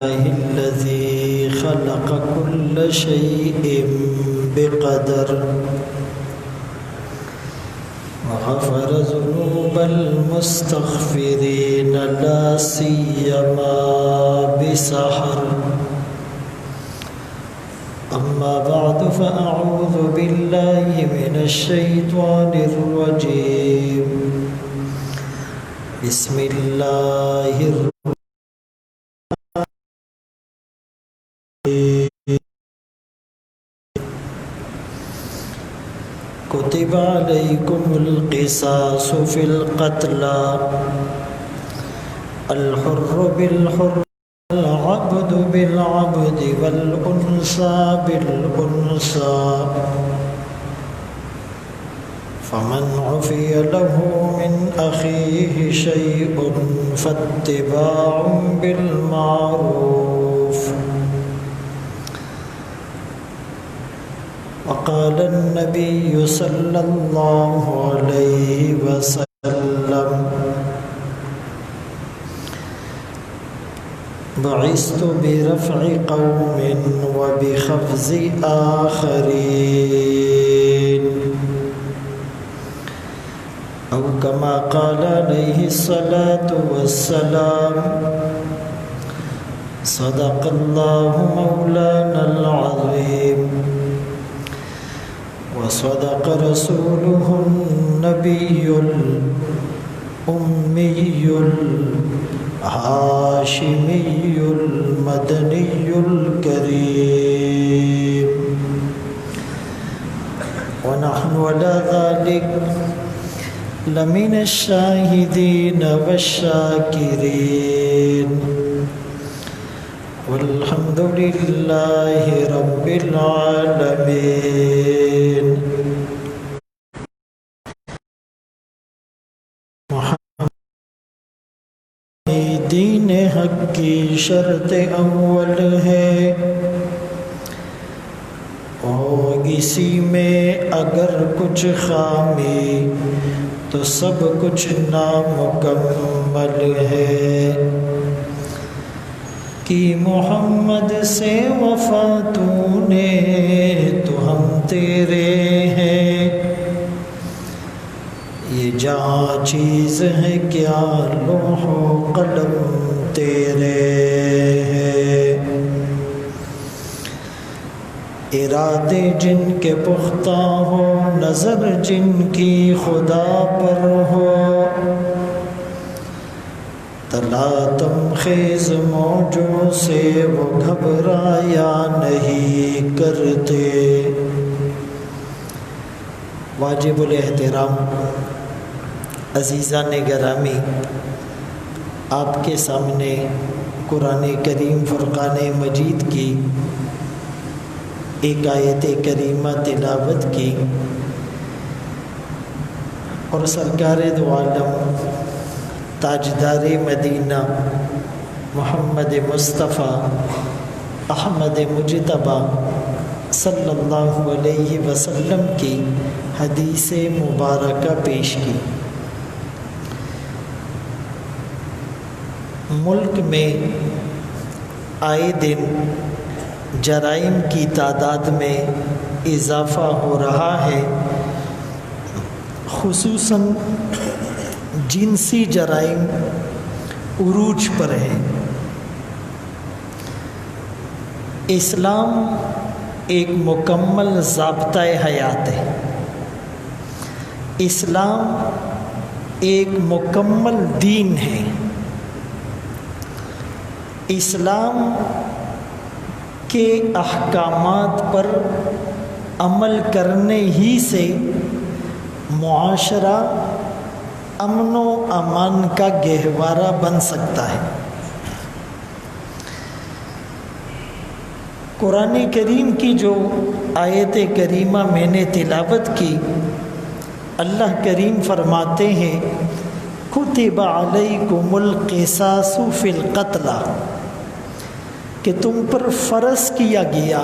الذي خلق كل شيء بقدر وغفر ذنوب المستغفرين لا سيما بسحر. أما بعد فأعوذ بالله من الشيطان الرجيم. بسم الله الرحمن كتب عليكم القصاص في القتلى الحر بالحر العبد بالعبد والأنثى بالأنثى فمن عفي له من أخيه شيء فاتباع بالمعروف. وقال النبي صلى الله عليه وسلم: بعثت برفع قوم وبخفض آخرين، أو كما قال عليه الصلاة والسلام. صدق الله مولانا العظيم وصدق رسوله النبي الأمي الهاشمي المدني الكريم، ونحن على ذلك لمن الشاهدين والشاكرين، والحمد لله رب العالمين. دین حق کی شرط اول ہے اور اسی میں اگر کچھ خامی تو سب کچھ نامکمل ہے. کہ محمد سے وفا تو نے تو ہم تیرے ہیں، یہ جہاں چیز ہے کیا لوح و قلم تیرے ہیں. ارادے جن کے پختہ ہو، نظر جن کی خدا پر ہو، تلاتم خیز موجوں سے وہ گھبرایا نہیں کرتے. واجب الاحترام عزیزان گرامی، آپ کے سامنے قرآن کریم فرقان مجید کی ایک آیت کریمہ تلاوت کی، اور سرکار دو عالم تاجدار مدینہ محمد مصطفیٰ احمد مجتبیٰ صلی اللہ علیہ وسلم کی حدیث مبارکہ پیش کی. ملک میں آئے دن جرائم کی تعداد میں اضافہ ہو رہا ہے، خصوصاً جنسی جرائم عروج پر ہیں. اسلام ایک مکمل ضابطۂ حیات ہے. اسلام ایک مکمل دین ہے. اسلام کے احکامات پر عمل کرنے ہی سے معاشرہ امن و امان کا گہوارہ بن سکتا ہے. قرآن کریم کی جو آیت کریمہ میں نے تلاوت کی، اللہ کریم فرماتے ہیں: کتب علیکم القصاص فی القتلى، کہ تم پر فرض کیا گیا،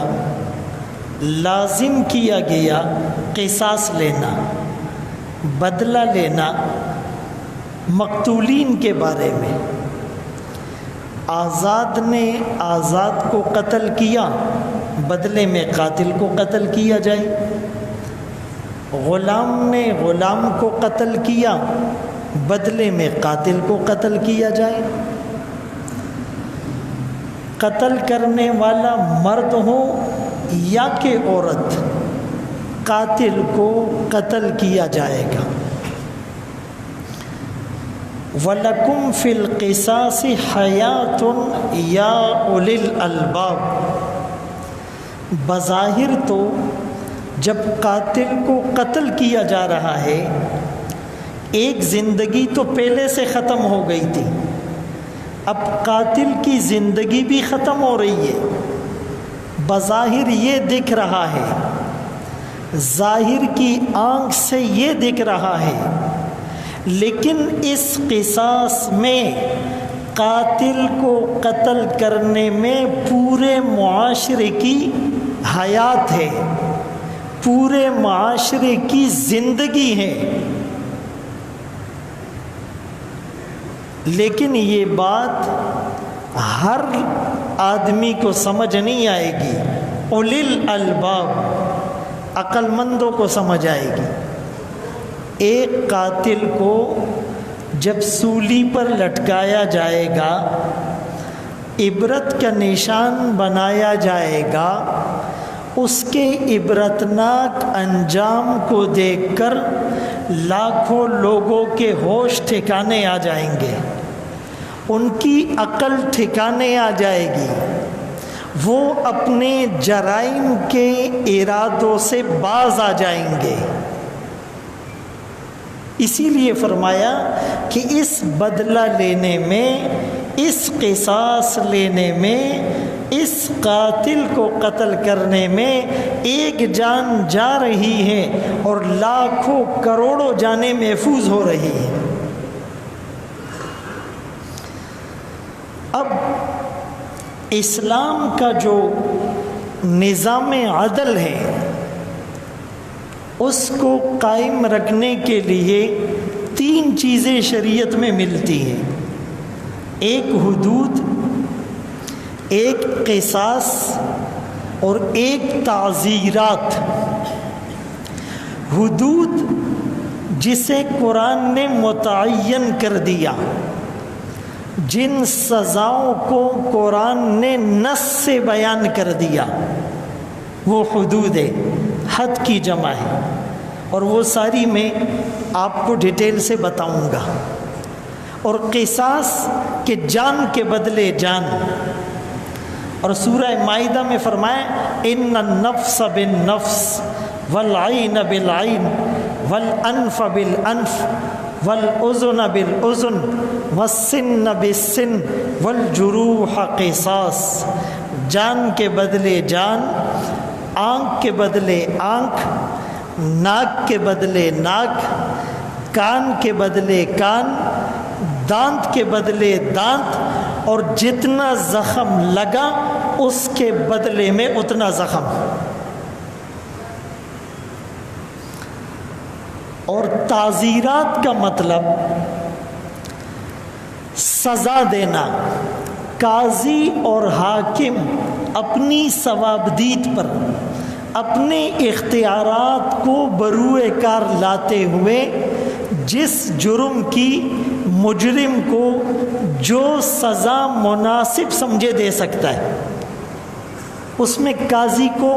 لازم کیا گیا قصاص لینا، بدلہ لینا مقتولین کے بارے میں. آزاد نے آزاد کو قتل کیا، بدلے میں قاتل کو قتل کیا جائے۔ غلام نے غلام کو قتل کیا، بدلے میں قاتل کو قتل کیا جائے۔ قتل کرنے والا مرد ہو یا کہ عورت، قاتل کو قتل کیا جائے گا۔ وَلَكُمْ فِي الْقِصَاصِ حَيَاةٌ يَا أُولِي الْأَلْبَابِ۔ بظاہر تو جب قاتل کو قتل کیا جا رہا ہے، ایک زندگی تو پہلے سے ختم ہو گئی تھی، اب قاتل کی زندگی بھی ختم ہو رہی ہے۔ بظاہر یہ دکھ رہا ہے، ظاہر کی آنکھ سے یہ دکھ رہا ہے، لیکن اس قصاص میں قاتل کو قتل کرنے میں پورے معاشرے کی حیات ہے، پورے معاشرے کی زندگی ہے۔ لیکن یہ بات ہر آدمی کو سمجھ نہیں آئے گی، اولی الالباب عقل مندوں کو سمجھ آئے گی۔ ایک قاتل کو جب سولی پر لٹکایا جائے گا، عبرت کا نشان بنایا جائے گا، اس کے عبرتناک انجام کو دیکھ کر لاکھوں لوگوں کے ہوش ٹھکانے آ جائیں گے، ان کی عقل ٹھکانے آ جائے گی، وہ اپنے جرائم کے ارادوں سے باز آ جائیں گے۔ اسی لیے فرمایا کہ اس بدلہ لینے میں، اس قصاص لینے میں، اس قاتل کو قتل کرنے میں ایک جان جا رہی ہے اور لاکھوں کروڑوں جانیں محفوظ ہو رہی ہیں۔ اب اسلام کا جو نظام عدل ہے، اس کو قائم رکھنے کے لیے 3 چیزیں شریعت میں ملتی ہیں، ایک حدود، ایک قصاص اور ایک تعزیرات۔ حدود جسے قرآن نے متعین کر دیا، جن سزاؤں کو قرآن نے نص سے بیان کر دیا، وہ حدود ہے، حد کی جمع ہے، اور وہ ساری میں آپ کو ڈیٹیل سے بتاؤں گا۔ اور قصاص کہ جان کے بدلے جان، اور سورہ مائدہ میں فرمایا ان النفس بالنفس والعین بالعین والانف بالانف والاذن بالاذن والسن بالسن والجروح قصاص۔ جان کے بدلے جان، آنکھ کے بدلے آنکھ، ناک کے بدلے ناک، کان کے بدلے کان، دانت کے بدلے دانت، اور جتنا زخم لگا اس کے بدلے میں اتنا زخم۔ اور تعزیرات کا مطلب سزا دینا۔ قاضی اور حاکم اپنی ثوابدید پر اپنے اختیارات کو بروئے کار لاتے ہوئے جس جرم کی مجرم کو جو سزا مناسب سمجھے دے سکتا ہے، اس میں قاضی کو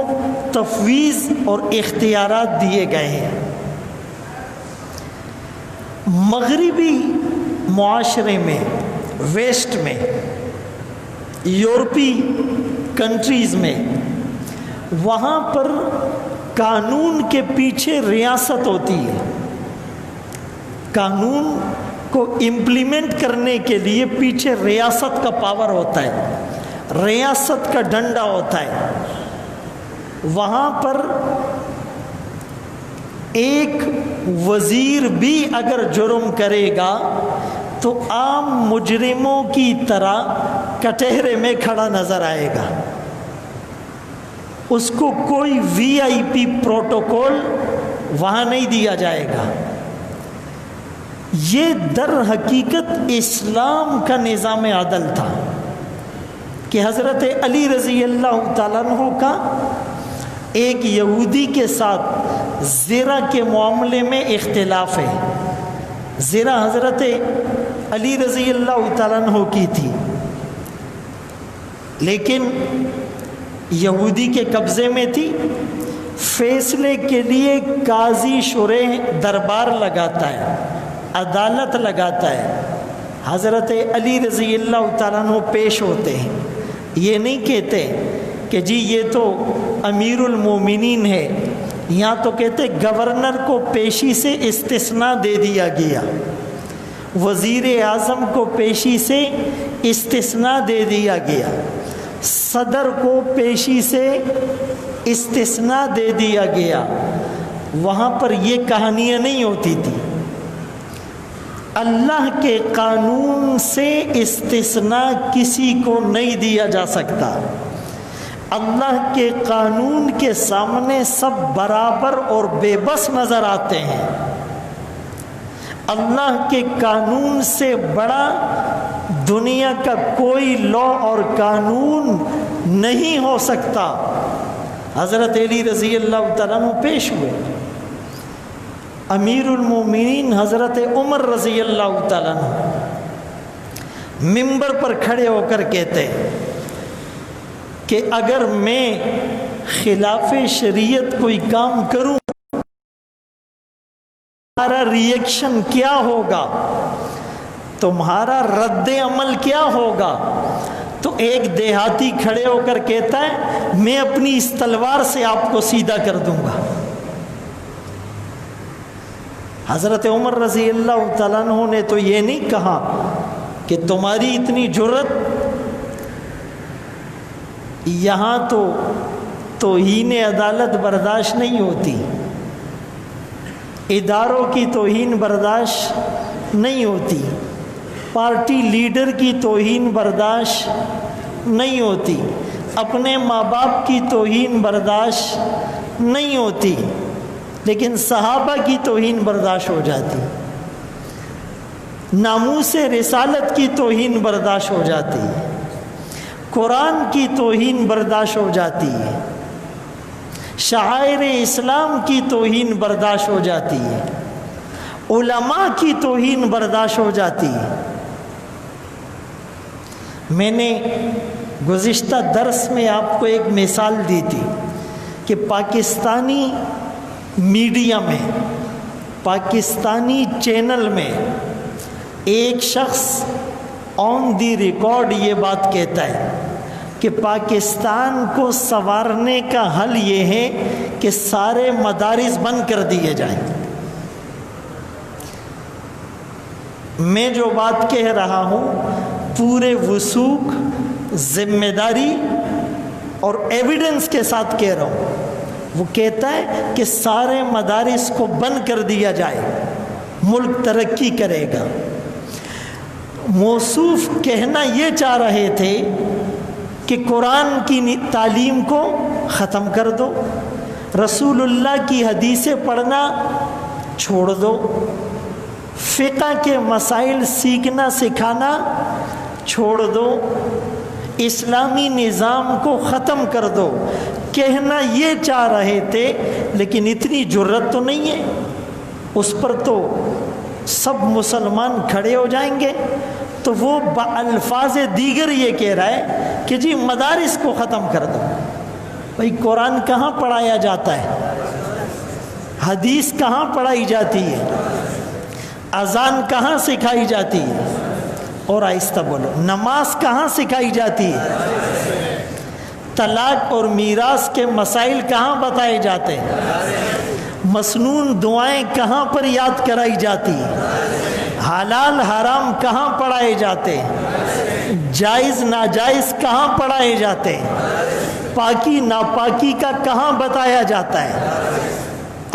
تفویض اور اختیارات دیے گئے ہیں۔ مغربی معاشرے میں، ویسٹ میں، یورپی کنٹریز میں، وہاں پر قانون کے پیچھے ریاست ہوتی ہے۔ قانون کو امپلیمنٹ کرنے کے لیے پیچھے ریاست کا پاور ہوتا ہے، ریاست کا ڈنڈا ہوتا ہے۔ وہاں پر ایک وزیر بھی اگر جرم کرے گا تو عام مجرموں کی طرح کٹہرے میں کھڑا نظر آئے گا، اس کو کوئی وی آئی پی پروٹوکول وہاں نہیں دیا جائے گا۔ یہ در حقیقت اسلام کا نظام عدل تھا۔ کہ حضرت علی رضی اللہ تعالیٰ عنہ کا ایک یہودی کے ساتھ زنا کے معاملے میں اختلاف ہے. زنا حضرت علی رضی اللہ تعالیٰ عنہ کی تھی، لیکن یہودی کے قبضے میں تھی. فیصلے کے لیے قاضی شرح دربار لگاتا ہے، عدالت لگاتا ہے. حضرت علی رضی اللہ تعالیٰ عنہ پیش ہوتے ہیں. یہ نہیں کہتے کہ جی یہ تو امیر المومنین ہے، یہاں تو کہتے گورنر کو پیشی سے استثناء دے دیا گیا، وزیر اعظم کو پیشی سے استثناء دے دیا گیا، صدر کو پیشی سے استثناء دے دیا گیا. وہاں پر یہ کہانیاں نہیں ہوتی تھی. اللہ کے قانون سے استثناء کسی کو نہیں دیا جا سکتا. اللہ کے قانون کے سامنے سب برابر اور بے بس نظر آتے ہیں. اللہ کے قانون سے بڑا دنیا کا کوئی لا اور قانون نہیں ہو سکتا. حضرت علی رضی اللہ تعالیٰ عنہ پیش ہوئے. امیر المومنین حضرت عمر رضی اللہ تعالیٰ عنہ منبر پر کھڑے ہو کر کہتے کہ اگر میں خلاف شریعت کوئی کام کروں تمہارا ریئیکشن کیا ہوگا، تمہارا رد عمل کیا ہوگا؟ تو ایک دیہاتی کھڑے ہو کر کہتا ہے میں اپنی اس تلوار سے آپ کو سیدھا کر دوں گا. حضرت عمر رضی اللہ تعالیٰ عنہ نے تو یہ نہیں کہا کہ تمہاری اتنی جرت، یہاں تو توہین عدالت برداشت نہیں ہوتی، اداروں کی توہین برداشت نہیں ہوتی، پارٹی لیڈر کی توہین برداشت نہیں ہوتی، اپنے ماں باپ کی توہین برداشت نہیں ہوتی، لیکن صحابہ کی توہین برداشت ہو جاتی، ناموس رسالت کی توہین برداشت ہو جاتی، قرآن کی توہین برداشت ہو جاتی ہے، شعائر اسلام کی توہین برداشت ہو جاتی ہے، علماء کی توہین برداشت ہو جاتی ہے. میں نے گزشتہ درس میں آپ کو ایک مثال دی تھی کہ پاکستانی میڈیا میں، پاکستانی چینل میں ایک شخص آن دی ریکارڈ یہ بات کہتا ہے کہ پاکستان کو سنوارنے کا حل یہ ہے کہ سارے مدارس بند کر دیے جائیں. میں جو بات کہہ رہا ہوں پورے وثوق، ذمہ داری اور ایویڈنس کے ساتھ کہہ رہا ہوں. وہ کہتا ہے کہ سارے مدارس کو بند کر دیا جائے، ملک ترقی کرے گا. موصوف کہنا یہ چاہ رہے تھے کہ قرآن کی تعلیم کو ختم کر دو، رسول اللہ کی حدیثیں پڑھنا چھوڑ دو، فقہ کے مسائل سیکھنا سکھانا چھوڑ دو، اسلامی نظام کو ختم کر دو. کہنا یہ چاہ رہے تھے، لیکن اتنی جرت تو نہیں ہے. اس پر تو سب مسلمان کھڑے ہو جائیں گے. تو وہ بالفاظ دیگر یہ کہہ رہا ہے کہ جی مدارس کو ختم کر دو. بھئی قرآن کہاں پڑھایا جاتا ہے؟ حدیث کہاں پڑھائی جاتی ہے؟ اذان کہاں سکھائی جاتی ہے؟ اور آہستہ بولو، نماز کہاں سکھائی جاتی ہے؟ طلاق اور میراث کے مسائل کہاں بتائے جاتے ہیں؟ مسنون دعائیں کہاں پر یاد کرائی جاتی ہیں؟ حلال حرام کہاں پڑھائے جاتے ہیں؟ جائز ناجائز کہاں پڑھائے جاتے ہیں؟ پاکی ناپاکی کا کہاں بتایا جاتا ہے؟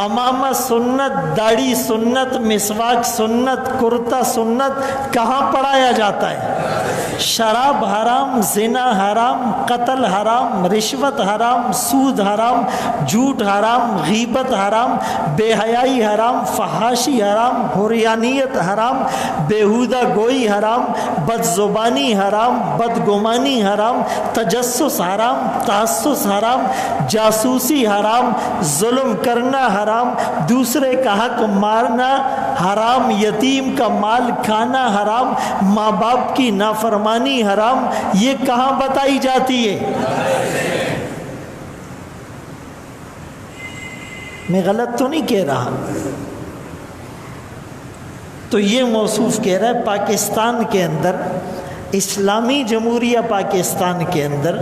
امامہ سنت، داڑھی سنت، مسواک سنت، کرتا سنت کہاں پڑھایا جاتا ہے؟ شراب حرام، زنا حرام، قتل حرام، رشوت حرام، سود حرام، جھوٹ حرام، غیبت حرام، بے حیائی حرام، فحاشی حرام، حریانیت حرام، بیہودہ گوئی حرام، بد زبانی حرام، بدگمانی حرام، تجسس حرام، تحسس حرام، جاسوسی حرام، ظلم کرنا حرام، دوسرے کا حق مارنا حرام، یتیم کا مال کھانا حرام، ماں باپ کی نافرمانی حرام. یہ کہاں بتائی جاتی ہے؟ میں غلط تو نہیں کہہ رہا. تو یہ موصوف کہہ رہا ہے پاکستان کے اندر، اسلامی جمہوریہ پاکستان کے اندر،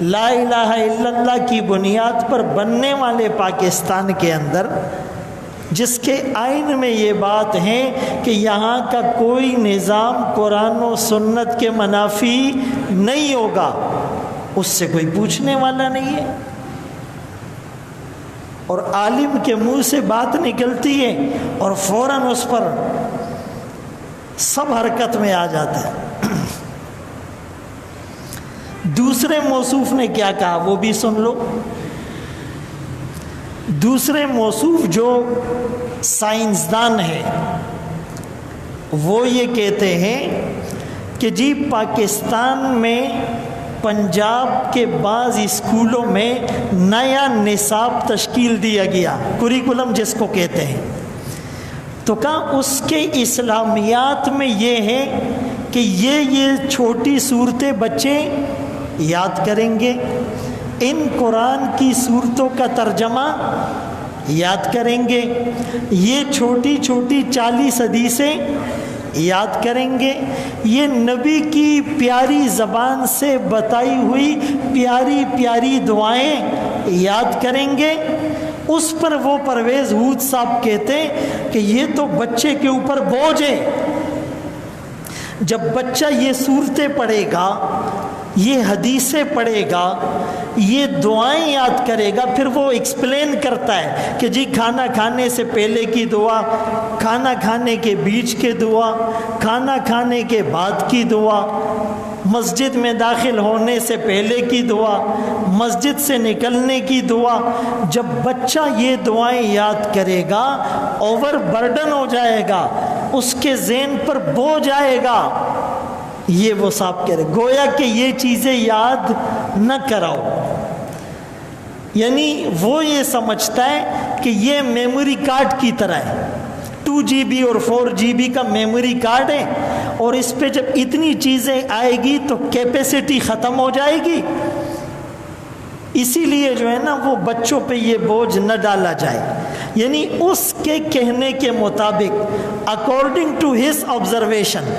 لا الہ الا اللہ کی بنیاد پر بننے والے پاکستان کے اندر، جس کے آئین میں یہ بات ہے کہ یہاں کا کوئی نظام قرآن و سنت کے منافی نہیں ہوگا، اس سے کوئی پوچھنے والا نہیں ہے. اور عالم کے منہ سے بات نکلتی ہے اور فوراً اس پر سب حرکت میں آ جاتے ہیں. دوسرے موصوف نے کیا کہا وہ بھی سن لو. دوسرے موصوف جو سائنسدان ہے وہ یہ کہتے ہیں کہ جی پاکستان میں پنجاب کے بعض اسکولوں میں نیا نصاب تشکیل دیا گیا، کوریکولم جس کو کہتے ہیں. تو کہا اس کے اسلامیات میں یہ ہے کہ یہ چھوٹی صورتیں بچے یاد کریں گے، ان قرآن کی صورتوں کا ترجمہ یاد کریں گے، یہ چھوٹی چھوٹی 40 حدیثیں یاد کریں گے، یہ نبی کی پیاری زبان سے بتائی ہوئی پیاری پیاری دعائیں یاد کریں گے. اس پر وہ پرویز ہود صاحب کہتے ہیں کہ یہ تو بچے کے اوپر بوجھ ہے. جب بچہ یہ صورتیں پڑھے گا، یہ حدیثیں پڑھے گا، یہ دعائیں یاد کرے گا، پھر وہ ایکسپلین کرتا ہے کہ جی کھانا کھانے سے پہلے کی دعا، کھانا کھانے کے بیچ کے دعا، کھانا کھانے کے بعد کی دعا، مسجد میں داخل ہونے سے پہلے کی دعا، مسجد سے نکلنے کی دعا. جب بچہ یہ دعائیں یاد کرے گا، اوور برڈن ہو جائے گا، اس کے ذہن پر بوجھ آئے گا. یہ وہ صاحب کہہ رہے گویا کہ یہ چیزیں یاد نہ کراؤ. یعنی وہ یہ سمجھتا ہے کہ یہ میموری کارڈ کی طرح ہے، 2 GB اور 4 GB کا میموری کارڈ ہے، اور اس پہ جب اتنی چیزیں آئے گی تو کیپیسٹی ختم ہو جائے گی. اسی لیے جو ہے نا وہ بچوں پہ یہ بوجھ نہ ڈالا جائے. یعنی اس کے کہنے کے مطابق اکارڈنگ ٹو ہز آبزرویشن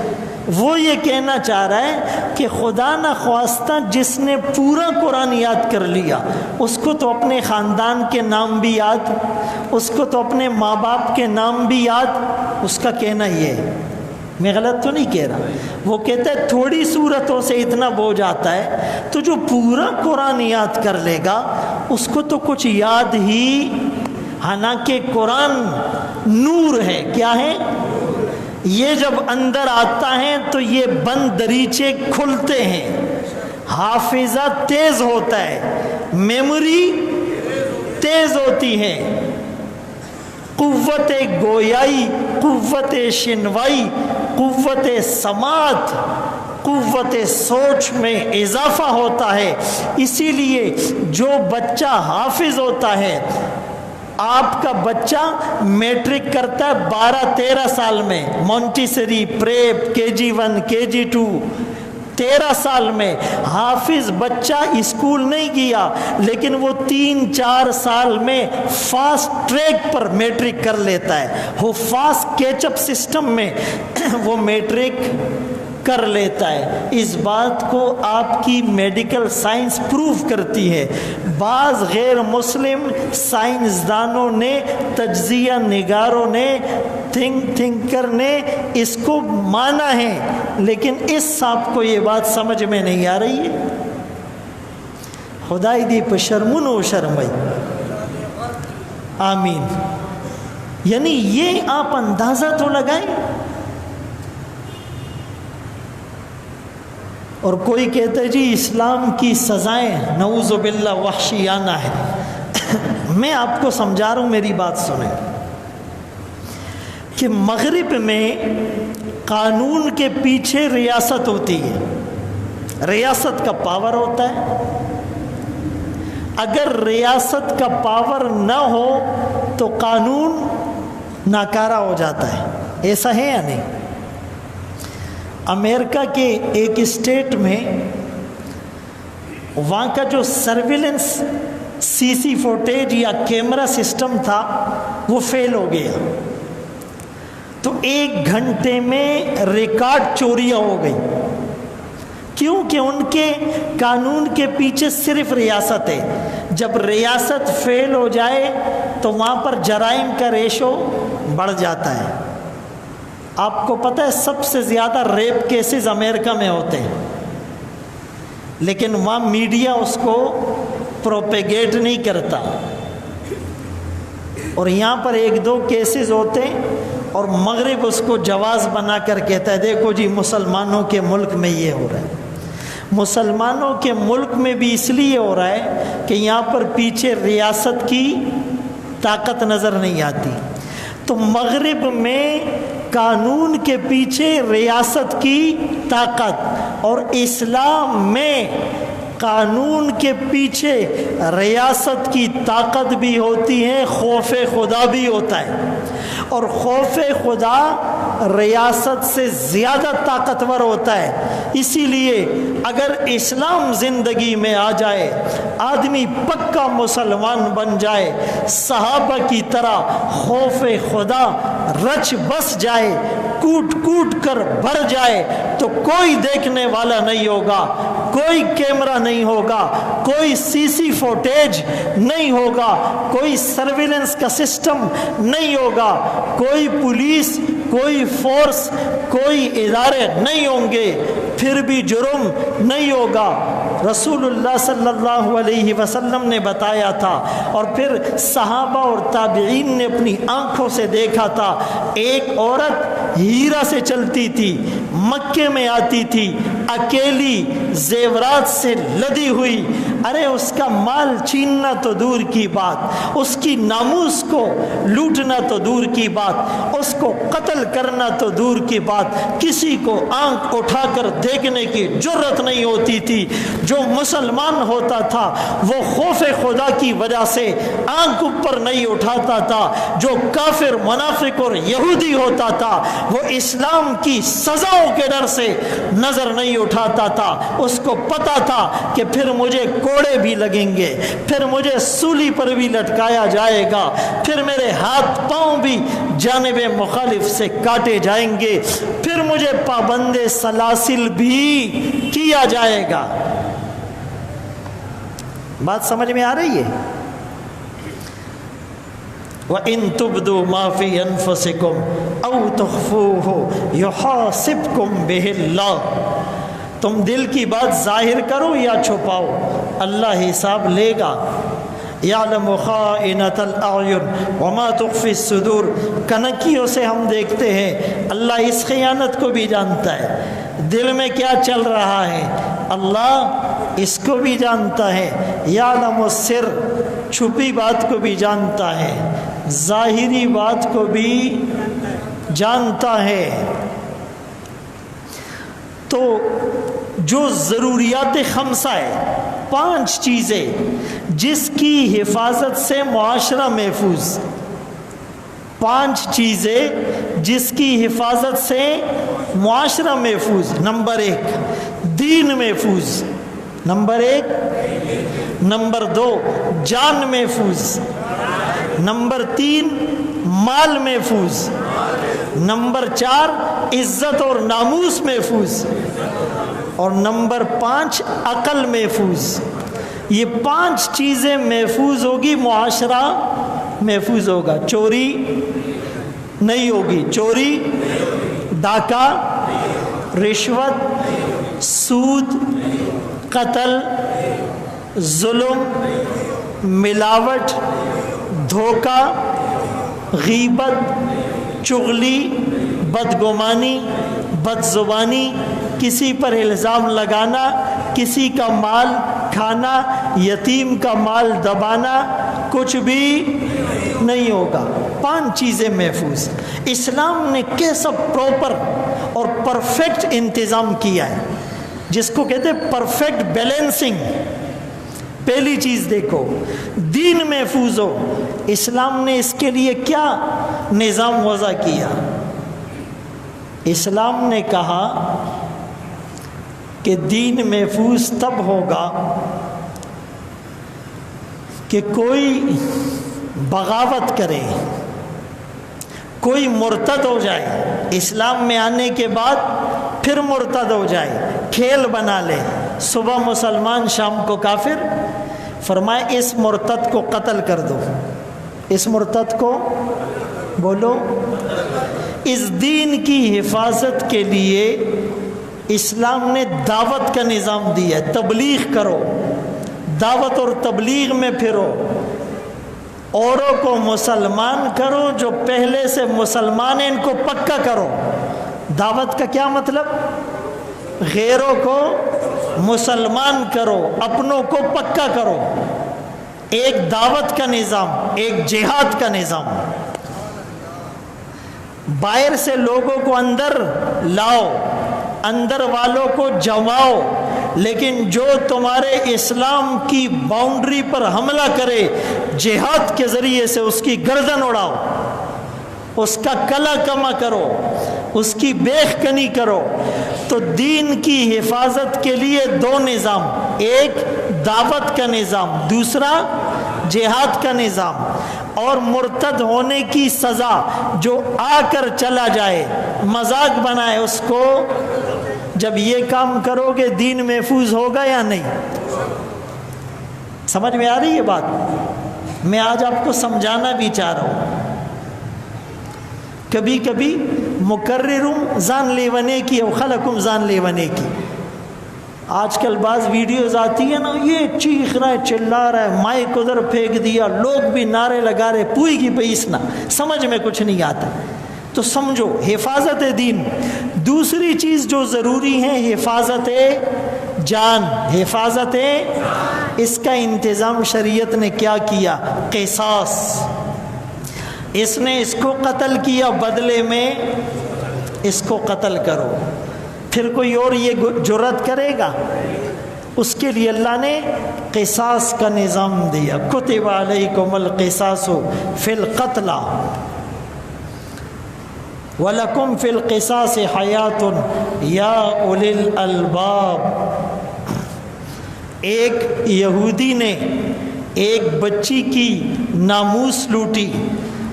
وہ یہ کہنا چاہ رہا ہے کہ خدا نخواستہ جس نے پورا قرآن یاد کر لیا، اس کو تو اپنے خاندان کے نام بھی یاد، اس کو تو اپنے ماں باپ کے نام بھی یاد. اس کا کہنا یہ ہے، میں غلط تو نہیں کہہ رہا. وہ کہتا ہے تھوڑی صورتوں سے اتنا بوجھ آتا ہے، تو جو پورا قرآن یاد کر لے گا اس کو تو کچھ یاد ہی. حالانکہ قرآن نور ہے. کیا ہے؟ یہ جب اندر آتا ہے تو یہ بند دریچے کھلتے ہیں، حافظہ تیز ہوتا ہے، میموری تیز ہوتی ہے، قوت گویائی، قوت شنوائی، قوت سماعت، قوت سوچ میں اضافہ ہوتا ہے. اسی لیے جو بچہ حافظ ہوتا ہے، آپ کا بچہ میٹرک کرتا ہے 12-13 سال میں، مونٹیسری، پریپ، KG1 KG2، 13 سال میں. حافظ بچہ اسکول نہیں گیا لیکن وہ 3-4 سال میں فاسٹ ٹریک پر میٹرک کر لیتا ہے. وہ فاسٹ کیچ اپ سسٹم میں وہ میٹرک کر لیتا ہے. اس بات کو آپ کی میڈیکل سائنس پروف کرتی ہے. بعض غیر مسلم سائنسدانوں نے، تجزیہ نگاروں نے، تھنکر نے اس کو مانا ہے، لیکن اس صاحب کو یہ بات سمجھ میں نہیں آ رہی ہے. خدای دی پہ شرمون و شرمائی. آمین. یعنی یہ آپ اندازہ تو لگائیں اور کوئی کہتا ہے جی اسلام کی سزائیں نعوذ باللہ وحشیانہ ہے۔ میں آپ کو سمجھا رہا ہوں، میری بات سنیں کہ مغرب میں قانون کے پیچھے ریاست ہوتی ہے، ریاست کا پاور ہوتا ہے۔ اگر ریاست کا پاور نہ ہو تو قانون ناکارہ ہو جاتا ہے، ایسا ہے یا نہیں؟ امریکہ کے ایک اسٹیٹ میں وہاں کا جو سرویلنس سی سی فوٹیج یا کیمرہ سسٹم تھا وہ فیل ہو گیا، تو 1 گھنٹے میں ریکارڈ چوریاں ہو گئی، کیونکہ ان کے قانون کے پیچھے صرف ریاست ہے۔ جب ریاست فیل ہو جائے تو وہاں پر جرائم کا ریشو بڑھ جاتا ہے۔ آپ کو پتہ ہے سب سے زیادہ ریپ کیسز امریکہ میں ہوتے ہیں، لیکن وہاں میڈیا اس کو پروپیگیٹ نہیں کرتا، اور یہاں پر 1-2 کیسز ہوتے ہیں اور مغرب اس کو جواز بنا کر کہتا ہے دیکھو جی مسلمانوں کے ملک میں یہ ہو رہا ہے۔ مسلمانوں کے ملک میں بھی اس لیے ہو رہا ہے کہ یہاں پر پیچھے ریاست کی طاقت نظر نہیں آتی۔ تو مغرب میں قانون کے پیچھے ریاست کی طاقت، اور اسلام میں قانون کے پیچھے ریاست کی طاقت بھی ہوتی ہے، خوف خدا بھی ہوتا ہے، اور خوف خدا ریاست سے زیادہ طاقتور ہوتا ہے۔ اسی لیے اگر اسلام زندگی میں آ جائے، آدمی پکا مسلمان بن جائے، صحابہ کی طرح خوف خدا رچ بس جائے، کوٹ کوٹ کر بھر جائے، تو کوئی دیکھنے والا نہیں ہوگا، کوئی کیمرہ نہیں ہوگا، کوئی سی سی فوٹیج نہیں ہوگا، کوئی سرویلنس کا سسٹم نہیں ہوگا، کوئی پولیس، کوئی فورس، کوئی ادارے نہیں ہوں گے، پھر بھی جرم نہیں ہوگا۔ رسول اللہ صلی اللہ علیہ وسلم نے بتایا تھا، اور پھر صحابہ اور تابعین نے اپنی آنکھوں سے دیکھا تھا، ایک عورت ہیرا سے چلتی تھی، مکے میں آتی تھی، اکیلی، زیورات سے لدی ہوئی، ارے اس کا مال چھیننا تو دور کی بات، اس کی ناموس کو لوٹنا تو دور کی بات، اس کو قتل کرنا تو دور کی بات، کسی کو آنکھ اٹھا کر دیکھنے کی جرت نہیں ہوتی تھی۔ جو مسلمان ہوتا تھا وہ خوف خدا کی وجہ سے آنکھ اوپر نہیں اٹھاتا تھا، جو کافر، منافق اور یہودی ہوتا تھا وہ اسلام کی سزاؤں کے ڈر سے نظر نہیں اٹھاتا تھا۔ اس کو پتا تھا کہ پھر مجھے کوڑے بھی لگیں گے، پھر مجھے سولی پر بھی لٹکایا جائے گا، پھر میرے ہاتھ پاؤں بھی جانب مخالف سے کاٹے جائیں گے، پھر مجھے پابند سلاسل بھی کیا جائے گا۔ بات سمجھ میں آ رہی ہے؟ وَإِن تُبْدُوا مَا فِي أَنفُسِكُمْ أَوْ تُخْفُوهُ يُحَاسِبْكُمْ بِهِ اللَّهُ، تم دل کی بات ظاہر کرو یا چھپاؤ، اللہ حساب لے گا۔ يَعْلَمُ خَائِنَةَ الْأَعْيُنِ وَمَا تُخْفِي الصُّدُورُ، کنکیوں سے ہم دیکھتے ہیں، اللہ اس خیانت کو بھی جانتا ہے، دل میں کیا چل رہا ہے اللہ اس کو بھی جانتا ہے۔ یعلم السر، چھپی بات کو بھی جانتا ہے، ظاہری بات کو بھی جانتا ہے۔ تو جو ضروریات خمسہ ہے، 5 چیزیں جس کی حفاظت سے معاشرہ محفوظ، 5 چیزیں جس کی حفاظت سے معاشرہ محفوظ۔ نمبر 1 دین محفوظ، نمبر 1، نمبر 2 جان محفوظ، نمبر 3 مال محفوظ، نمبر 4 عزت اور ناموس محفوظ، اور نمبر 5 عقل محفوظ۔ یہ 5 چیزیں محفوظ ہوگی، معاشرہ محفوظ ہوگا، چوری نہیں ہوگی، چوری، ڈاکہ، رشوت، سود، قتل، ظلم، ملاوٹ، دھوکہ، غیبت، چغلی، بدگمانی، بدزبانی، کسی پر الزام لگانا، کسی کا مال کھانا، یتیم کا مال دبانا، کچھ بھی نہیں ہوگا۔ 5 چیزیں محفوظ۔ اسلام نے کیسا پراپر اور پرفیکٹ انتظام کیا ہے، جس کو کہتے ہیں پرفیکٹ بیلنسنگ۔ پہلی چیز دیکھو، دین محفوظ ہو، اسلام نے اس کے لیے کیا نظام وضع کیا؟ اسلام نے کہا کہ دین محفوظ تب ہوگا کہ کوئی بغاوت کرے، کوئی مرتد ہو جائے، اسلام میں آنے کے بعد پھر مرتد ہو جائے، کھیل بنا لے، صبح مسلمان شام کو کافر۔ فرمایا اس مرتد کو قتل کر دو، اس مرتد کو بولو۔ اس دین کی حفاظت کے لیے اسلام نے دعوت کا نظام دیا ہے، تبلیغ کرو، دعوت اور تبلیغ میں پھرو، اوروں کو مسلمان کرو، جو پہلے سے مسلمان ہیں ان کو پکا کرو۔ دعوت کا کیا مطلب؟ غیروں کو مسلمان کرو، اپنوں کو پکا کرو۔ ایک دعوت کا نظام، ایک جہاد کا نظام۔ باہر سے لوگوں کو اندر لاؤ، اندر والوں کو جماؤ، لیکن جو تمہارے اسلام کی باؤنڈری پر حملہ کرے، جہاد کے ذریعے سے اس کی گردن اڑاؤ، اس کا کلا کما کرو، اس کی بیخ کنی کرو۔ تو دین کی حفاظت کے لیے 2 نظام، ایک دعوت کا نظام، دوسرا جہاد کا نظام۔ اور مرتد ہونے کی سزا، جو آ کر چلا جائے، مذاق بنائے اس کو، جب یہ کام کرو گے دین محفوظ ہوگا یا نہیں؟ سمجھ میں آ رہی ہے بات؟ میں آج آپ کو سمجھانا بھی چاہ رہا ہوں۔ کبھی کبھی مکررم زان لیونے کی او خلقم زان لیونے کی۔ آج کل بعض ویڈیوز آتی ہے نا، یہ چیخ رہا ہے، چلا رہا ہے، مائک ادھر پھینک دیا، لوگ بھی نعرے لگا رہے، پوئی کی پیسنا، سمجھ میں کچھ نہیں آتا۔ تو سمجھو حفاظت دین۔ دوسری چیز جو ضروری ہے، حفاظت جان، حفاظت، اس کا انتظام شریعت نے کیا کیا؟ قصاص۔ اس نے اس کو قتل کیا، بدلے میں اس کو قتل کرو۔ پھر کوئی اور یہ جرأت کرے گا؟ اس کے لیے اللہ نے قصاص کا نظام دیا۔ کتب علیکم القصاص فی القتلى وَلَكُمْ فِي الْقِصَاصِ حَيَاةٌ يَا أُولِي الْأَلْبَابِ۔ ایک یہودی نے ایک بچی کی ناموس لوٹی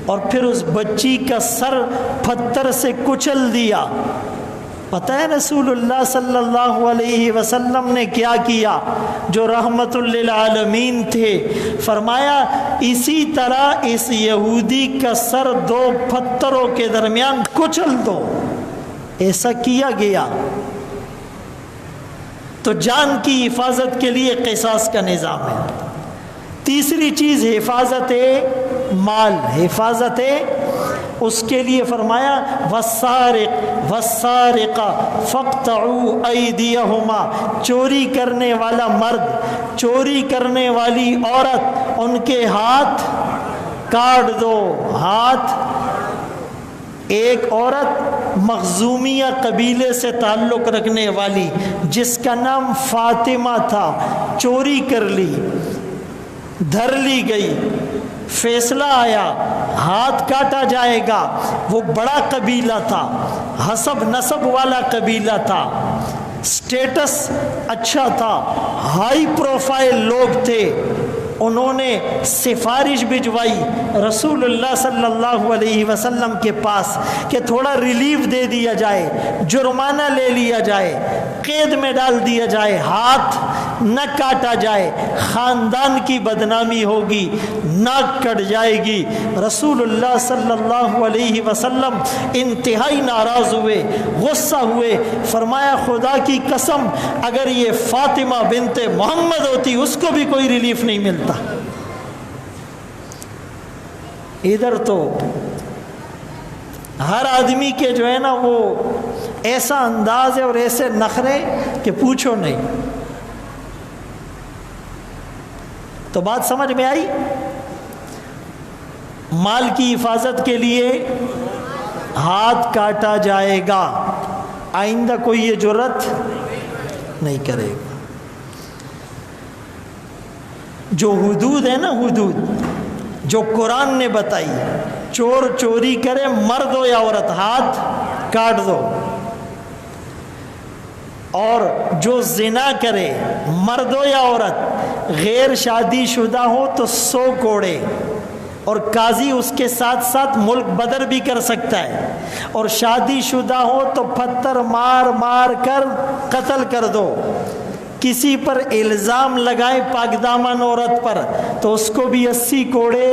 اور پھر اس بچی کا سر پتھر سے کچل دیا۔ پتہ ہے رسول اللہ صلی اللہ علیہ وسلم نے کیا کیا؟ جو رحمت للعالمین تھے، فرمایا اسی طرح اس یہودی کا سر 2 پتھروں کے درمیان کچل دو۔ ایسا کیا گیا۔ تو جان کی حفاظت کے لیے قصاص کا نظام ہے۔ تیسری چیز حفاظت مال، حفاظت، اس کے لیے فرمایا والسارق والسارقہ فاقطعوا ایدیہما، چوری کرنے والا مرد، چوری کرنے والی عورت، ان کے ہاتھ کاٹ دو۔ ہاتھ۔ ایک عورت مخزومیہ قبیلے سے تعلق رکھنے والی، جس کا نام فاطمہ تھا، چوری کر لی، دھر لی گئی، فیصلہ آیا ہاتھ کاٹا جائے گا۔ وہ بڑا قبیلہ تھا، حسب نسب والا قبیلہ تھا، سٹیٹس اچھا تھا، ہائی پروفائل لوگ تھے۔ انہوں نے سفارش بھجوائی رسول اللہ صلی اللہ علیہ وسلم کے پاس کہ تھوڑا ریلیف دے دیا جائے، جرمانہ لے لیا جائے، قید میں ڈال دیا جائے، ہاتھ نہ کاٹا جائے، خاندان کی بدنامی ہوگی، ناک کٹ جائے گی۔ رسول اللہ صلی اللہ علیہ وسلم انتہائی ناراض ہوئے، غصہ ہوئے، فرمایا خدا کی قسم اگر یہ فاطمہ بنت محمد ہوتی اس کو بھی کوئی ریلیف نہیں ملتا۔ ادھر تو ہر آدمی کے جو ہے نا وہ ایسا انداز ہے اور ایسے نخرے کہ پوچھو نہیں. تو بات سمجھ میں آئی؟ مال کی حفاظت کے لیے ہاتھ کاٹا جائے گا، آئندہ کوئی یہ جرت نہیں کرے گا. جو حدود ہے نا، حدود جو قرآن نے بتائی، چور چوری کرے مرد ہو یا عورت ہاتھ کاٹ دو، اور جو زنا کرے مرد ہو یا عورت غیر شادی شدہ ہو تو 100 کوڑے، اور قاضی اس کے ساتھ ساتھ ملک بدر بھی کر سکتا ہے، اور شادی شدہ ہو تو پتھر مار مار کر قتل کر دو. کسی پر الزام لگائے پاک دامن عورت پر تو اس کو بھی 80 کوڑے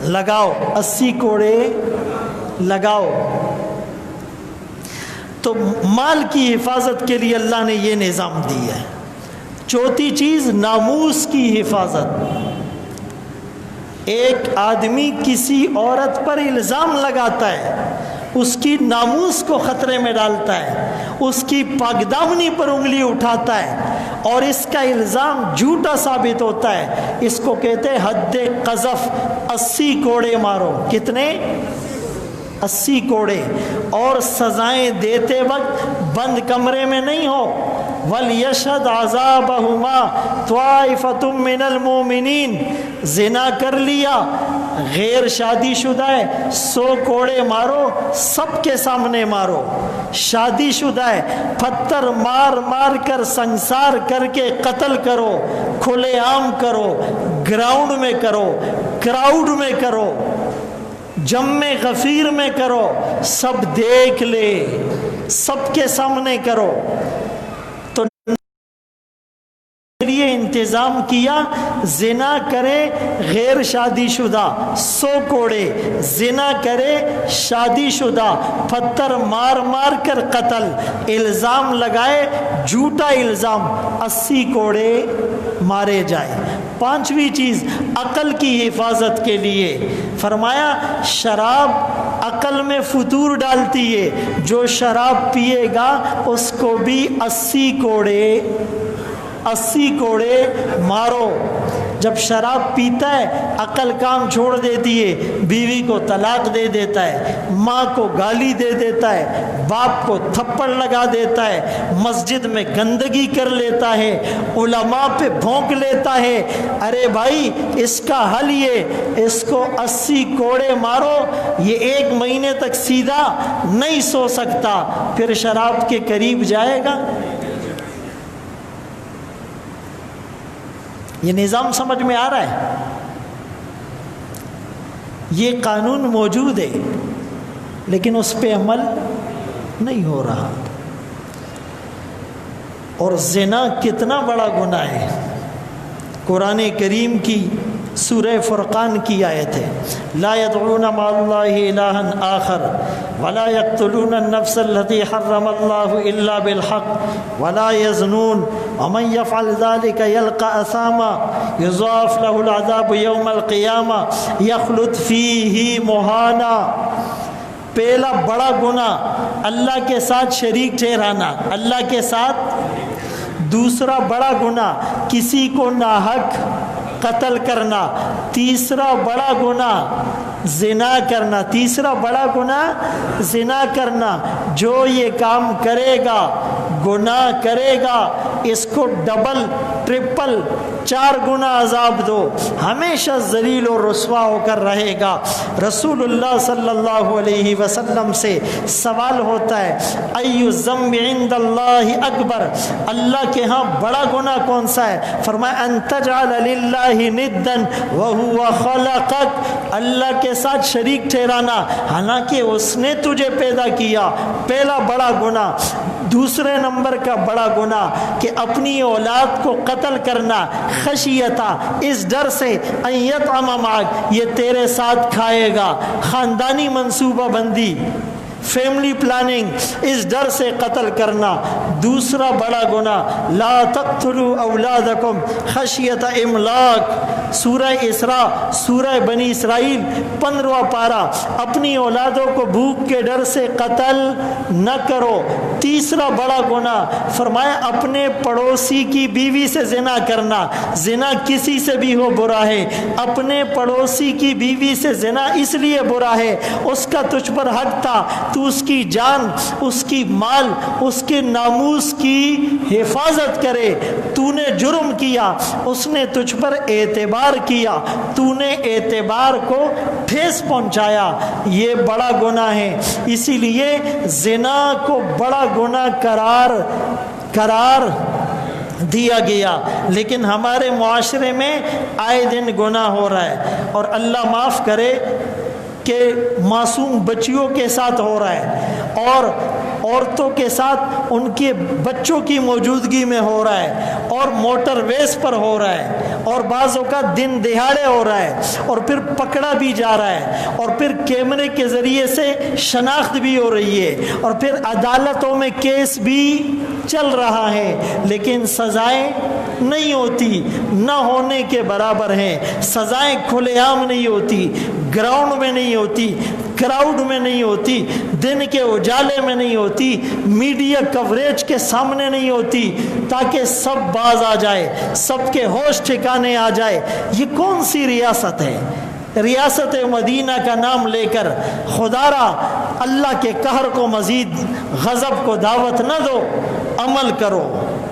لگاؤ، 80 کوڑے لگاؤ. تو مال کی حفاظت کے لیے اللہ نے یہ نظام دیا ہے. چوتھی چیز ناموس کی حفاظت. ایک آدمی کسی عورت پر الزام لگاتا ہے، اس کی ناموس کو خطرے میں ڈالتا ہے، اس کی پاکدامنی پر انگلی اٹھاتا ہے اور اس کا الزام جھوٹا ثابت ہوتا ہے، اس کو کہتے ہیں حد قذف. 80 کوڑے مارو. کتنے؟ 80 کوڑے. اور سزائیں دیتے وقت بند کمرے میں نہیں ہو. وَلْيَشْهَدْ عَذَابَهُمَا طَائِفَةٌ مِّنَ الْمُؤْمِنِينَ. زنا کر لیا، غیر شادی شدہ ہے، 100 کوڑے مارو، سب کے سامنے مارو. شادی شدہ ہے، پتھر مار مار کر سنسار کر کے قتل کرو، کھلے عام کرو، گراؤنڈ میں کرو، کراؤڈ میں کرو، جمع غفیر میں کرو، سب دیکھ لے، سب کے سامنے کرو. تو لیے انتظام کیا، زنا کرے غیر شادی شدہ 100 کوڑے، زنا کرے شادی شدہ پتھر مار مار کر قتل، الزام لگائے جھوٹا الزام 80 کوڑے مارے جائے. پانچویں چیز عقل کی حفاظت کے لیے فرمایا شراب عقل میں فتور ڈالتی ہے، جو شراب پیے گا اس کو بھی 80 کوڑے مارو. جب شراب پیتا ہے عقل کام چھوڑ دیتی ہے، بیوی کو طلاق دے دیتا ہے، ماں کو گالی دے دیتا ہے، باپ کو تھپڑ لگا دیتا ہے، مسجد میں گندگی کر لیتا ہے، علماء پہ بھونک لیتا ہے. ارے بھائی اس کا حل یہ، اس کو 80 کوڑے مارو. یہ 1 مہینے تک سیدھا نہیں سو سکتا، پھر شراب کے قریب جائے گا. یہ نظام سمجھ میں آ رہا ہے؟ یہ قانون موجود ہے لیکن اس پہ عمل نہیں ہو رہا. اور زنا کتنا بڑا گناہ ہے. قرآن کریم کی سورہ فرقان کی آیت ہے، لا يدعون مع اللہ الہا آخر ولا يقتلون النفس التي حرم اللہ الا بالحق ولا يزنون ومن يفعل ذلك يلقى اثاما يضاعف له العذاب يوم القیامہ يخلد فيه مہانا. پہلا بڑا گناہ اللہ کے ساتھ شریک ٹھہرانا، اللہ کے ساتھ. دوسرا بڑا گناہ کسی کو ناحق قتل کرنا. تیسرا بڑا گناہ زنا کرنا. تیسرا بڑا گناہ زنا کرنا. جو یہ کام کرے گا، گناہ کرے گا، اس کو ڈبل ٹرپل 4 گنا عذاب دو، ہمیشہ ذلیل و رسوا ہو کر رہے گا. رسول اللہ صلی اللہ علیہ وسلم سے سوال ہوتا ہے ای الذنب عند اللہ اکبر، اللہ کے ہاں بڑا گناہ کون سا ہے؟ فرمایا ان تجعل للہ ندا وہو خلقک، اللہ کے ساتھ شریک ٹھہرانا حالانکہ اس نے تجھے پیدا کیا. پہلا بڑا گناہ. دوسرے نمبر کا بڑا گناہ کہ اپنی اولاد کو قتل کرنا، خشیتا، اس ڈر سے ان یطعم معک، یہ تیرے ساتھ کھائے گا. خاندانی منصوبہ بندی، فیملی پلاننگ، اس ڈر سے قتل کرنا۔ دوسرا بڑا گناہ لا تقتلوا اولادکم خشیۃ املاق، سورہ اسراء، سورہ بنی اسرائیل 15واں پارہ، اپنی اولادوں کو بھوک کے ڈر سے قتل نہ کرو۔ تیسرا بڑا گناہ فرمایا اپنے پڑوسی کی بیوی سے زنا کرنا۔ زنا کسی سے بھی ہو برا ہے، اپنے پڑوسی کی بیوی سے زنا اس لیے برا ہے، اس کا تجھ پر حق تھا، تو اس کی جان، اس کی مال، اس کے ناموس کی حفاظت کرے۔ تو نے جرم کیا، اس نے تجھ پر اعتبار کیا، تو نے اعتبار کو ٹھیس پہنچایا، یہ بڑا گناہ ہے۔ اسی لیے زنا کو بڑا گناہ قرار دیا گیا۔ لیکن ہمارے معاشرے میں آئے دن گناہ ہو رہا ہے، اور اللہ معاف کرے کہ معصوم بچیوں کے ساتھ ہو رہا ہے، اور عورتوں کے ساتھ ان کے بچوں کی موجودگی میں ہو رہا ہے، اور موٹر ویز پر ہو رہا ہے، اور بعض اوقات دن دہاڑے ہو رہا ہے، اور پھر پکڑا بھی جا رہا ہے، اور پھر کیمرے کے ذریعے سے شناخت بھی ہو رہی ہے، اور پھر عدالتوں میں کیس بھی چل رہا ہے، لیکن سزائیں نہیں ہوتی، نہ ہونے کے برابر ہیں۔ سزائیں کھلے عام نہیں ہوتی، گراؤنڈ میں نہیں ہوتی، کراؤڈ میں نہیں ہوتی، دن کے اجالے میں نہیں ہوتی، میڈیا کوریج کے سامنے نہیں ہوتی، تاکہ سب باز آ جائے، سب کے ہوش ٹھکانے آ جائے۔ یہ کون سی ریاست ہے؟ ریاست مدینہ کا نام لے کر خدا را اللہ کے قہر کو، مزید غضب کو دعوت نہ دو۔ عمل کرو،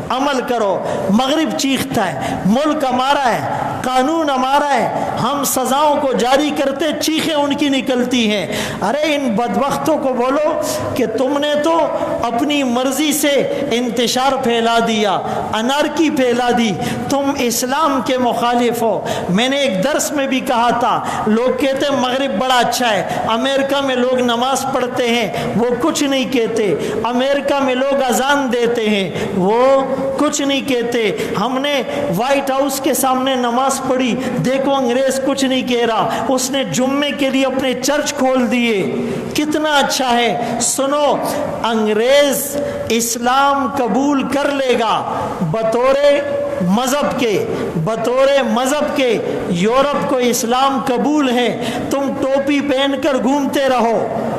عمل کرو۔ مغرب چیختا ہے ملک ہمارا ہے، قانون ہمارا ہے، ہم سزاؤں کو جاری کرتے، چیخیں ان کی نکلتی ہیں۔ ارے ان بدبختوں کو بولو کہ تم نے تو اپنی مرضی سے انتشار پھیلا دیا، انارکی پھیلا دی، تم اسلام کے مخالف ہو۔ میں نے ایک درس میں بھی کہا تھا، لوگ کہتے ہیں مغرب بڑا اچھا ہے، امریکہ میں لوگ نماز پڑھتے ہیں، وہ کچھ نہیں کہتے، امریکہ میں لوگ اذان دیتے ہیں، وہ کچھ نہیں کہتے۔ ہم نے وائٹ ہاؤس کے سامنے نماز پڑھی، دیکھو انگریز کچھ نہیں کہہ رہا، اس نے جمعے کے لیے اپنے چرچ کھول دیے، کتنا اچھا ہے۔ سنو، انگریز اسلام قبول کر لے گا بطور مذہب کے، یورپ کو اسلام قبول ہے، تم ٹوپی پہن کر گھومتے رہو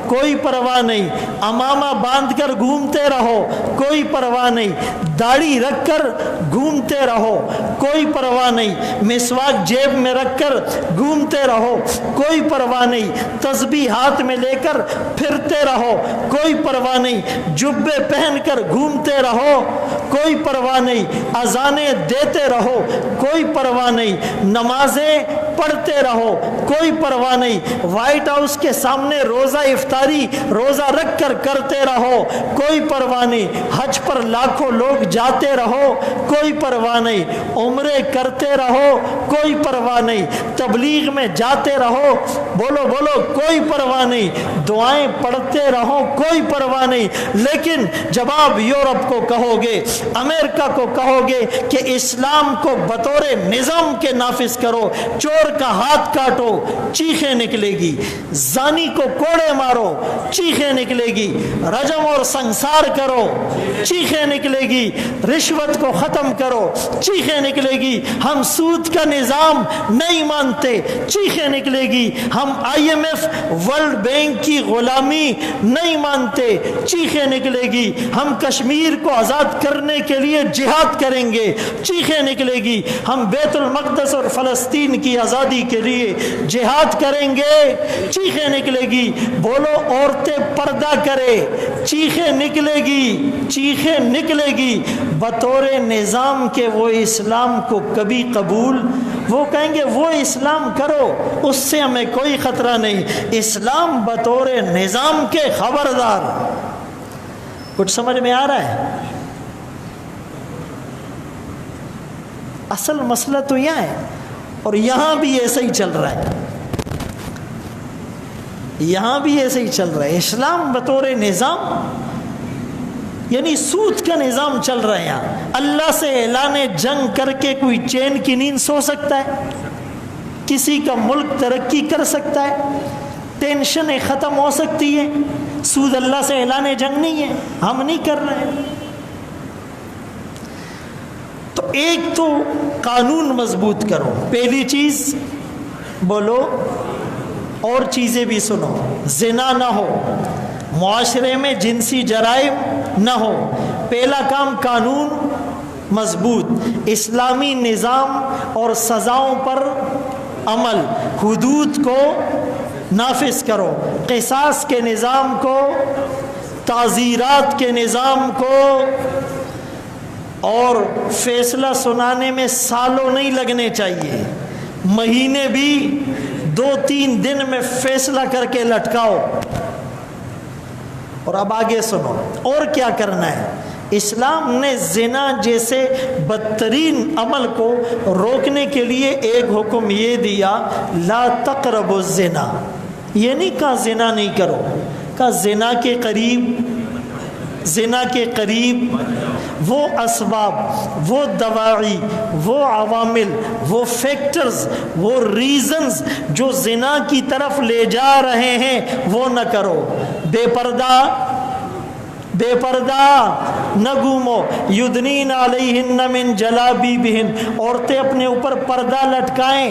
کوئی پرواہ نہیں، امامہ باندھ کر گھومتے رہو کوئی پرواہ نہیں، داڑھی رکھ کر گھومتے رہو کوئی پرواہ نہیں، مسواک جیب میں رکھ کر گھومتے رہو کوئی پرواہ نہیں، تسبیح ہاتھ میں لے کر پھرتے رہو کوئی پرواہ نہیں، جبے پہن کر گھومتے رہو کوئی پرواہ نہیں، اذانیں دیتے رہو کوئی پرواہ نہیں، نمازیں پڑھتے رہو کوئی پرواہ نہیں، وائٹ ہاؤس کے سامنے روزہ افطاری روزہ رکھ کر کرتے رہو کوئی پرواہ نہیں، حج پر لاکھوں لوگ جاتے رہو کوئی پرواہ نہیں، عمرے کرتے رہو کوئی پرواہ نہیں، تبلیغ میں جاتے رہو، بولو کوئی پرواہ نہیں، دعائیں پڑھتے رہو کوئی پرواہ نہیں۔ لیکن جب آپ یورپ کو کہو گے، امریکہ کو کہو گے کہ اسلام کو بطور نظام کے نافذ کرو، چور کا ہاتھ کاٹو، چیخیں نکلے گی، زانی کو کوڑے مارو، چیخیں نکلے گی، رجم اور سنسار کرو، چیخیں نکلے گی، رشوت کو ختم کرو، چیخیں نکلے گی، ہم سود کا نظام نہیں مانتے، چیخیں نکلے گی، ہم IMF ورلڈ بینک کی غلامی نہیں مانتے، چیخیں نکلے گی، ہم کشمیر کو آزاد کرنے کے لیے جہاد کریں گے، چیخیں نکلے گی، ہم بیت المقدس اور فلسطین کی آزادی کے لیے جہاد کریں گے، چیخیں نکلے گی، بولو عورتیں پردہ کرے، چیخیں نکلے گی بطور نظام کے۔ وہ اسلام کو کبھی قبول، وہ کہیں گے وہ اسلام کرو، اس سے ہمیں کوئی خطرہ نہیں، اسلام بطور نظام کے خبردار۔ کچھ سمجھ میں آ رہا ہے؟ اصل مسئلہ تو یہاں ہے، اور یہاں بھی ایسا ہی چل رہا ہے، یہاں بھی ایسے ہی چل رہا ہے۔ اسلام بطور نظام، یعنی سود کا نظام چل رہا ہے یہاں۔ اللہ سے اعلان جنگ کر کے کوئی چین کی نیند سو سکتا ہے؟ کسی کا ملک ترقی کر سکتا ہے؟ ٹینشنیں ختم ہو سکتی ہیں؟ سود اللہ سے اعلان جنگ نہیں ہے، ہم نہیں کر رہے ہیں۔ تو ایک تو قانون مضبوط کرو، پہلی چیز بولو اور چیزیں بھی سنو، زنا نہ ہو، معاشرے میں جنسی جرائم نہ ہو۔ پہلا کام قانون مضبوط، اسلامی نظام اور سزاؤں پر عمل، حدود کو نافذ کرو، قصاص کے نظام کو، تعزیرات کے نظام کو، اور فیصلہ سنانے میں سالوں نہیں لگنے چاہیے، مہینے بھی 2-3 دن میں فیصلہ کر کے لٹکاؤ۔ اور اب آگے سنو اور کیا کرنا ہے۔ اسلام نے زنا جیسے بدترین عمل کو روکنے کے لیے ایک حکم یہ دیا، لا تقربوا الزنا، یہ نہیں کہا زنا نہیں کرو، کہا زنا کے قریب وہ اسباب، وہ دواعی، وہ عوامل، وہ فیکٹرز، وہ ریزنز جو زنا کی طرف لے جا رہے ہیں وہ نہ کرو۔ بے پردہ نہ گھومو، یدنین علیہن من جلابیبہن، عورتیں اپنے اوپر پردہ لٹکائیں۔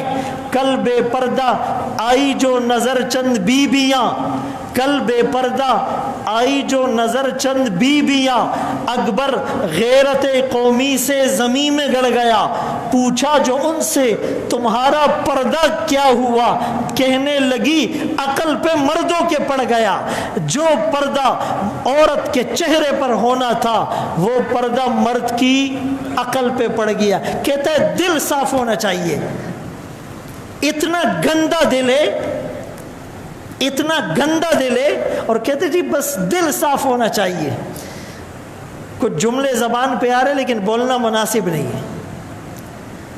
کل بے پردہ آئی جو نظر چند بیویاں، کل بے پردہ آئی جو نظر چند بیویاں، اکبر غیرت قومی سے زمین میں گڑ گیا، پوچھا جو ان سے تمہارا پردہ کیا ہوا، کہنے لگی عقل پہ مردوں کے پڑ گیا۔ جو پردہ عورت کے چہرے پر ہونا تھا وہ پردہ مرد کی عقل پہ پڑ گیا۔ کہتا ہے دل صاف ہونا چاہیے، اتنا گندا دل ہے، اتنا گندا دل ہے، اور کہتے جی بس دل صاف ہونا چاہیے۔ کچھ جملے زبان پہ آ رہے لیکن بولنا مناسب نہیں ہے۔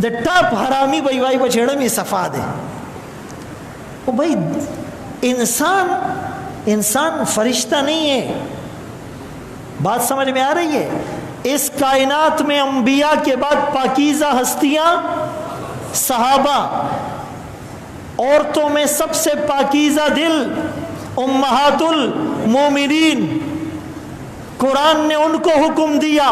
دا ٹاپ حرامی بھائی بھائی بچھڑے میں صفا دے، وہ بھائی انسان فرشتہ نہیں ہے۔ بات سمجھ میں آ رہی ہے؟ اس کائنات میں انبیاء کے بعد پاکیزہ ہستیاں صحابہ، عورتوں میں سب سے پاکیزہ دل امہات المومنین، قرآن نے ان کو حکم دیا،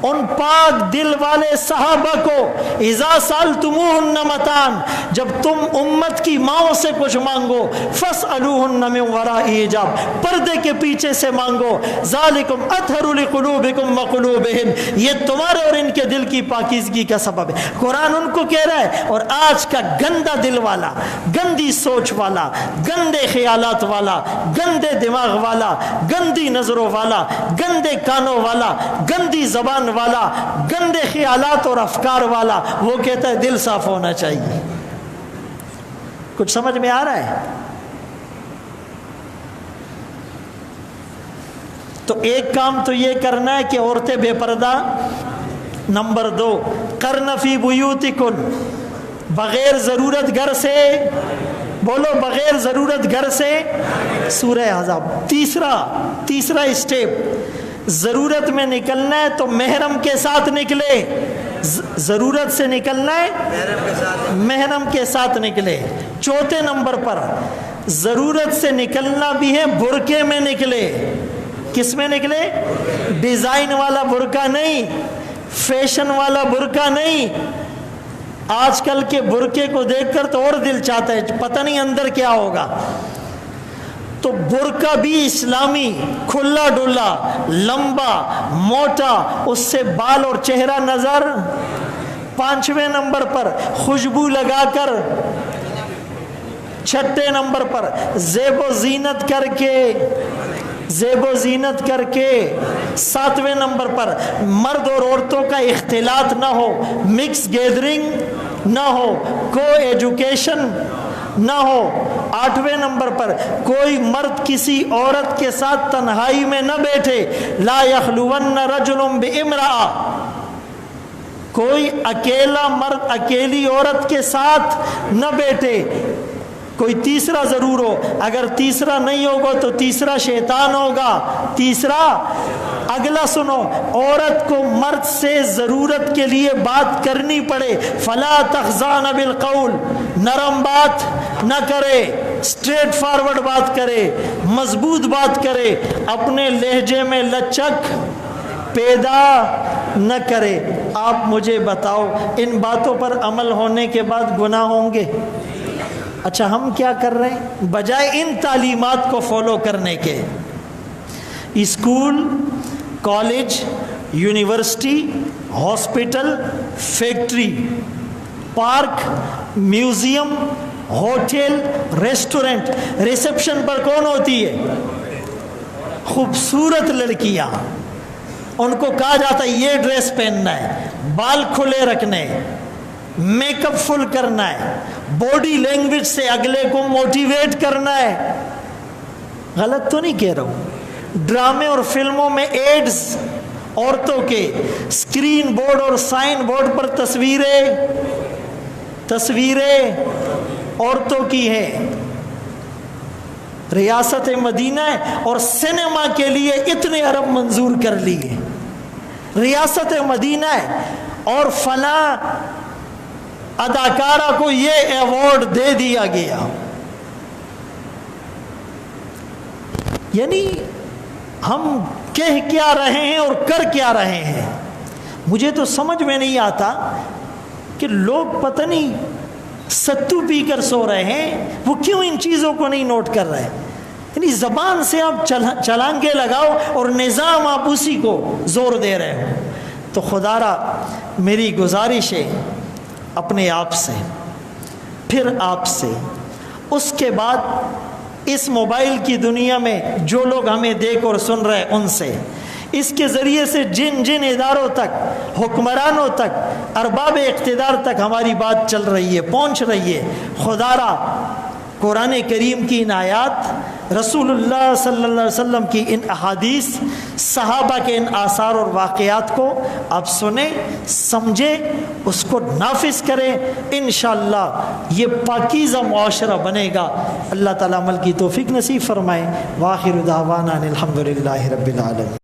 ان پاک دل والے صحابہ کو، اذا سألتموہن متاعًا، جب تم امت کی ماؤں سے کچھ مانگو، فاسألوہن من وراء حجاب، پردے کے پیچھے سے مانگو، ذالکم اطہر لقلوبکم وقلوبہن، یہ تمہارے اور ان کے دل کی پاکیزگی کا سبب ہے۔ قرآن ان کو کہہ رہا ہے، اور آج کا گندا دل والا، گندی سوچ والا، گندے خیالات والا، گندے دماغ والا، گندی نظروں والا، گندے کانوں والا، گندی زبان والا، گندے خیالات اور افکار والا، وہ کہتا ہے دل صاف ہونا چاہیے۔ کچھ سمجھ میں آ رہا ہے؟ تو ایک کام تو یہ کرنا ہے کہ عورتیں بے پردہ۔ نمبر 2، قرن فی بیوتکن، بغیر ضرورت گھر سے، بولو بغیر ضرورت گھر سے، سورہ احزاب۔ تیسرا اسٹیپ، ضرورت میں نکلنا ہے تو محرم کے ساتھ نکلے، ضرورت سے نکلنا ہے محرم کے ساتھ نکلے۔ چوتھے نمبر پر ضرورت سے نکلنا بھی ہے، برقعے میں نکلے۔ کس میں نکلے؟ ڈیزائن والا برقع نہیں، فیشن والا برقع نہیں۔ آج کل کے برقعے کو دیکھ کر تو اور دل چاہتا ہے پتہ نہیں اندر کیا ہوگا۔ تو برقع بھی اسلامی، کھلا ڈلا، لمبا موٹا، اس سے بال اور چہرہ نظر۔ 5ویں نمبر پر خوشبو لگا کر۔ 6 نمبر پر زیب و زینت کر کے 7ویں نمبر پر مرد اور عورتوں کا اختلاط نہ ہو، مکس گیدرنگ نہ ہو، کو ایجوکیشن نہ ہو۔ 8ویں نمبر پر کوئی مرد کسی عورت کے ساتھ تنہائی میں نہ بیٹھے، لا یخلون رجل بامرأة، کوئی اکیلا مرد اکیلی عورت کے ساتھ نہ بیٹھے۔ کوئی تیسرا ضرور ہو، اگر تیسرا نہیں ہوگا تو تیسرا شیطان ہوگا۔ تیسرا، اگلا سنو، عورت کو مرد سے ضرورت کے لیے بات کرنی پڑے، فلا تخضعن بالقول، نرم بات نہ کرے، اسٹریٹ فارورڈ بات کرے، مضبوط بات کرے، اپنے لہجے میں لچک پیدا نہ کرے۔ آپ مجھے بتاؤ ان باتوں پر عمل ہونے کے بعد گناہ ہوں گے؟ اچھا ہم کیا کر رہے ہیں بجائے ان تعلیمات کو فالو کرنے کے؟ School, college, university, hospital, factory, park, museum, hotel, restaurant, reception پر کون ہوتی ہے؟ خوبصورت لڑکیاں۔ ان کو کہا جاتا ہے یہ ڈریس پہننا ہے، بال کھلے رکھنے، میک اپ فل کرنا ہے، باڈی لینگویج سے اگلے کو موٹیویٹ کرنا ہے۔ غلط تو نہیں کہہ رہا ہوں؟ ڈرامے اور فلموں میں ایڈز عورتوں کے، اسکرین بورڈ اور سائن بورڈ پر تصویریں عورتوں کی ہیں۔ ریاست مدینہ ہے اور سینما کے لیے اتنے ارب منظور کر لیے۔ ریاست مدینہ ہے اور فلاں اداکارہ کو یہ ایوارڈ دے دیا گیا۔ یعنی ہم کہہ کیا رہے ہیں اور کر کیا رہے ہیں؟ مجھے تو سمجھ میں نہیں آتا کہ لوگ پتہ نہیں ستو پی کر سو رہے ہیں، وہ کیوں ان چیزوں کو نہیں نوٹ کر رہے؟ یعنی زبان سے آپ چلانگے لگاؤ اور نظام آپ اسی کو زور دے رہے ہو۔ تو خدا را میری گزارش ہے اپنے آپ سے، پھر آپ سے، اس کے بعد اس موبائل کی دنیا میں جو لوگ ہمیں دیکھ اور سن رہے ان سے، اس کے ذریعے سے جن اداروں تک، حکمرانوں تک، ارباب اقتدار تک ہماری بات چل رہی ہے، پہنچ رہی ہے، خدا را قرآن کریم کی ان آیات، رسول اللہ صلی اللہ علیہ وسلم کی ان احادیث، صحابہ کے ان آثار اور واقعات کو آپ سنیں، سمجھیں، اس کو نافذ کریں، انشاءاللہ یہ پاکیزہ معاشرہ بنے گا۔ اللہ تعالیٰ عمل کی توفیق نصیب فرمائے۔ وآخر دعوانا الحمدللہ رب العالمین۔